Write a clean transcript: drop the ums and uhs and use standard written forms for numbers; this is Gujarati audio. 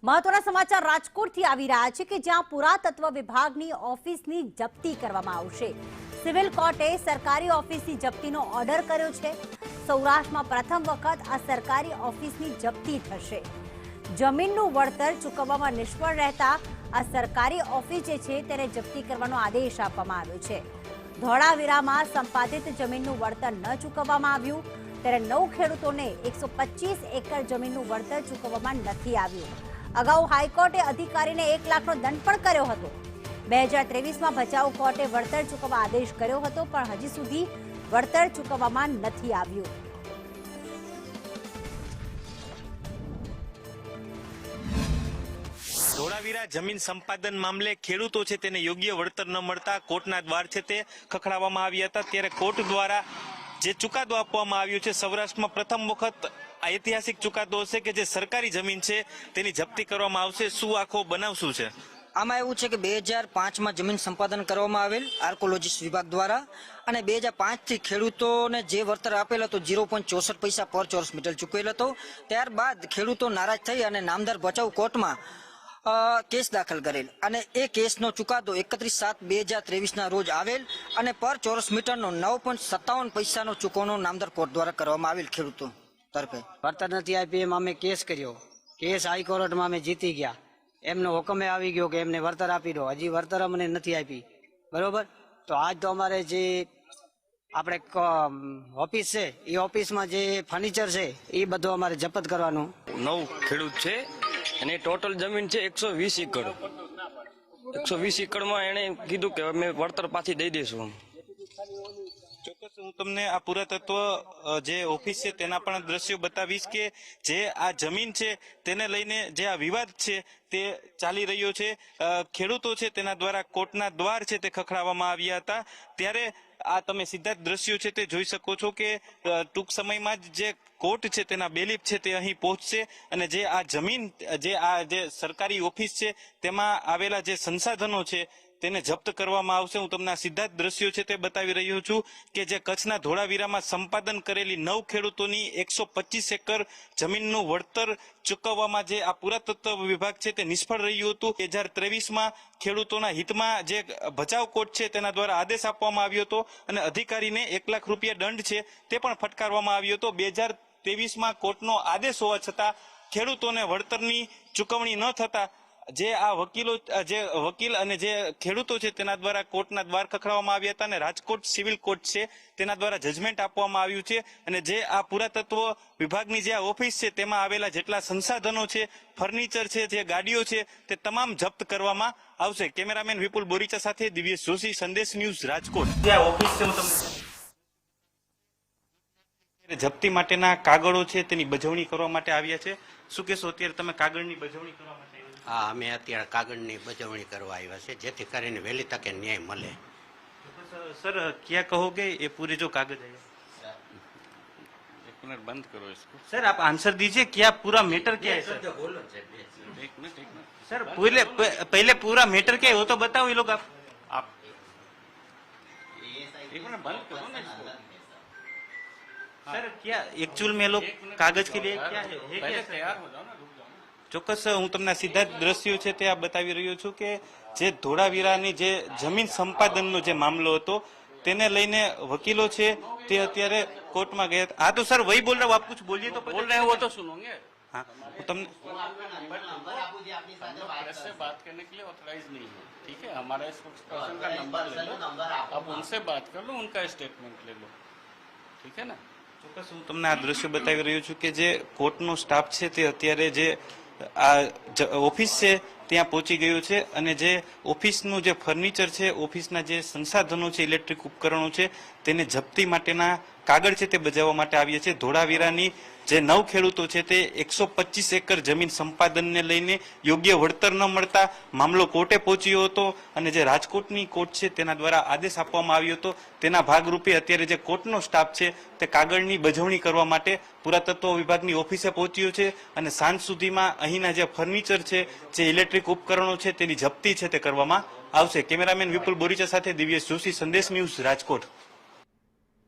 મહત્વના સમાચાર રાજકોટથી આવી રહ્યા છે કે જ્યાં પુરાતત્વ વિભાગની ઓફિસની જપ્તી કરવામાં આવશે। સિવિલ કોર્ટે સરકારી ઓફિસની જપ્તીનો ઓર્ડર કર્યો છે। સૌરાષ્ટ્રમાં પ્રથમ વખત આ સરકારી ઓફિસની જપ્તી થશે। જમીનનું વળતર ચૂકવવામાં નિષ્ફળ રહેતા આ સરકારી ઓફિસ જે છે તેને જપ્તી કરવાનો આદેશ આપવામાં આવ્યો છે। ધોળાવીરામાં સંપાદિત જમીનનું વળતર ન ચૂકવવામાં આવ્યું ત્યારે 9 ખેડૂતોને 125 એકર જમીનનું વળતર ચૂકવવામાં નથી આવ્યું। અગાઉ હાઈકોર્ટે અધિકારીને 1 લાખનો દંડ પણ કર્યો હતો। 2023માં ભચાઉ કોર્ટે વળતર ચૂકવવા આદેશ કર્યો હતો પણ હજી સુધી વળતર ચૂકવવામાં નથી આવ્યું। ધોળાવીરા જમીન સંપાદન મામલે ખેડૂતો છે તેને યોગ્ય વળતર ન મળતા કોર્ટના દ્વાર છે તે ખખડાવવામાં આવ્યા હતા। ત્યારે કોર્ટ દ્વારા જે ચુકાદો આપવામાં આવ્યો છે, સૌરાષ્ટ્રમાં પ્રથમ વખત ઐતિહાસિક ચુકાદો હશે કે જે સરકારી જમીન છે તેની જપ્તી કરવામાં આવશે। શું આખો બનાવ શું છે? આમાં એવું છે કે 2005માં જમીન સંપાદન કરવામાં આવેલ આર્કોલોજીસ્ટ વિભાગ દ્વારા અને 2005થી ખેડૂતોને જે વળતર આપેલ હતો 0.64 પૈસા પર ચોરસ મીટર ચૂકવેલ હતો। ત્યારબાદ ખેડૂતો નારાજ થઈ અને નામદાર ભચાઉ કોર્ટમાં કેસ દાખલ કરેલ અને એ કેસનો ચુકાદો 31/7/2023ના રોજ આવેલ અને પર ચોરસ મીટરનો 9.57 પૈસાનો ચૂકવણો નામદાર કોર્ટ દ્વારા કરવામાં આવેલ ખેડૂતો તરફે। વળતર નથી આપી એમ અમે કેસ કર્યો। કેસ હાઈકોર્ટમાં અમે જીતી ગયા। એમનો હુકમે આવી ગયો કે એમને વળતર આપી દો, હજી વળતર અમને નથી આપી, બરોબર। તો આજ તો અમારે જે આપણે ઓફિસ છે એ ઓફિસમાં જે ફર્નિચર છે એ બધું અમારે જપ્ત કરવાનું। 9 ખેડૂત છે અને ટોટલ જમીન છે 120 એકર। 120 એકરમાં એને કીધું કે અમે વળતર પાછી દઈ દઈશું। ચોક્કસ હું તમને આ પુરાતત્વ જે ઓફિસ છે તેના પણ દ્રશ્યો બતાવીશ કે જે આ જમીન છે તેને લઈને જે આ વિવાદ છે તે ચાલી રહ્યો છે। ખેડૂતો છે તેના દ્વારા કોર્ટના દ્વાર છે તે ખખડાવવામાં આવ્યા હતા। ત્યારે આ તમે સીધા જ દ્રશ્યો છે તે જોઈ શકો છો કે ટૂંક સમયમાં જ જે કોર્ટ છે તેના બેલીફ છે તે અહીં પહોંચશે અને જે આ જમીન જે સરકારી ઓફિસ છે તેમાં આવેલા જે સંસાધનો છે તેને જપ્ત કરવામાં આવશે। હું તમને સીધા જ દ્રશ્યો છે તે બતાવી રહ્યો છું કે જે કચ્છના ધોળાવીરામાં સંપાદન કરેલી 9 ખેડૂતોની 125 એકર જમીનનું વળતર ચૂકવવામાં જે આ પુરાતત્વ વિભાગ છે તે નિષ્ફળ રહ્યું હતું। 2023માં ખેડૂતોના હિતમાં જે ભચાઉ કોર્ટ છે તેના દ્વારા આદેશ આપવામાં આવ્યો હતો અને અધિકારીને 1 લાખ રૂપિયા દંડ છે તે પણ ફટકારવામાં આવ્યો હતો। 2023માં કોર્ટનો આદેશ હોવા છતાં ખેડૂતોને વળતરની ચૂકવણી ન થતા જે આ વકીલ અને જે ખેડૂતો છે તેના દ્વારા કોર્ટના દ્વાર ખખડાવવામાં આવ્યા હતા અને રાજકોટ સિવિલ કોર્ટ છે તેના દ્વારા જજમેન્ટ આપવામાં આવ્યું છે અને જે આ પુરાતત્વ વિભાગની જે આ ઓફિસ છે તેમાં આવેલા જેટલા સંસાધનો છે, ફર્નિચર છે, જે ગાડીઓ છે તે તમામ જપ્ત કરવામાં આવશે। કેમેરામેન વિપુલ બોરીચા સાથે દિવ્યેશ જોશી, સંદેશ ન્યૂઝ, રાજકોટ। જે આ ઓફિસ છે તમને જપ્તી માટેના કાગળો છે તેની બજવણી કરવા માટે આવ્યા છે। શું કહેશો, અત્યારે તમે કાગળની બજવણી કરવા માટે? હા, અમે અત્યારે કાગળની બજવણી કરવા આવ્યા છે જેથી કરીને વહેલી તકે ન્યાય મળે। सर क्या कहोगे ये पूरे जो कागज है? एक मिनट बंद करो इसको। सर आप आंसर दीजिए, क्या पूरा मैटर क्या है? सर બોલો एक मिनट सर पहले पूरा मैटर क्या है वो तो बताओ। ये लोग आप एक मिनट बंद करो ना इसको। सर क्या एक्चुअल में लोग कागज के लिए क्या है पहले तैयार हो जाओ ना, रुक जाओ। ચોક્કસ હું તમને સીધા જ દ્રશ્યો છે તે આ બતાવી રહ્યો છું કે જે ધોળાવીરાની જે જમીન સંપાદનનો જે મામલો હતો તેને લઈને વકીલો છે તે અત્યારે કોર્ટમાં ગયા હતા। હા તો સર વही बोल रहा हूँ, आप कुछ बोलिए तो। बोल रहे हैं वो तो सुनोगे। हाँ હું તમને प्रेस से बात करने के लिए ऑथराइज नहीं है, ठीक है। हमारा स्पोक्स पर्सन का नंबर ले लो, अब उनसे बात कर लो, उनका स्टेटमेंट ले लो, ठीक है ना। ચોક્કસ હું તમને આ દ્રશ્ય બતાવી રહ્યો છું કે જે કોર્ટનો સ્ટાફ છે તે અત્યારે જે આ ઓફિસ છે ત્યાં પહોંચી ગયો છે અને જે ઓફિસનું જે ફર્નિચર છે, ઓફિસના જે સંસાધનો છે, ઇલેક્ટ્રિક ઉપકરણો છે તેને જપ્તી માટેના કાગળ છે તે બજાવવા માટે આવ્યા છે। ધોળાવીરાની જે 9 ખેડૂતો છે તે 125 એકર જમીન સંપાદનને લઈને યોગ્ય વળતર ન મળતા મામલો કોર્ટે પહોંચ્યો હતો અને જે રાજકોટની કોર્ટ છે તેના દ્વારા આદેશ આપવામાં આવ્યો હતો। તેના ભાગરૂપે અત્યારે જે કોર્ટનો સ્ટાફ છે તે કાગળની બજવણી કરવા માટે પુરાતત્વ વિભાગની ઓફિસે પહોંચ્યો છે અને સાંજ સુધીમાં અહીંના જે ફર્નિચર છે, જે ઇલેક્ટ્રિક ઉપકરણો છે તેની જપ્તી છે તે કરવામાં આવશે। કેમેરામેન વિપુલ બોરીચા સાથે દિવ્યેશ જોશી, સંદેશ ન્યૂઝ, રાજકોટ।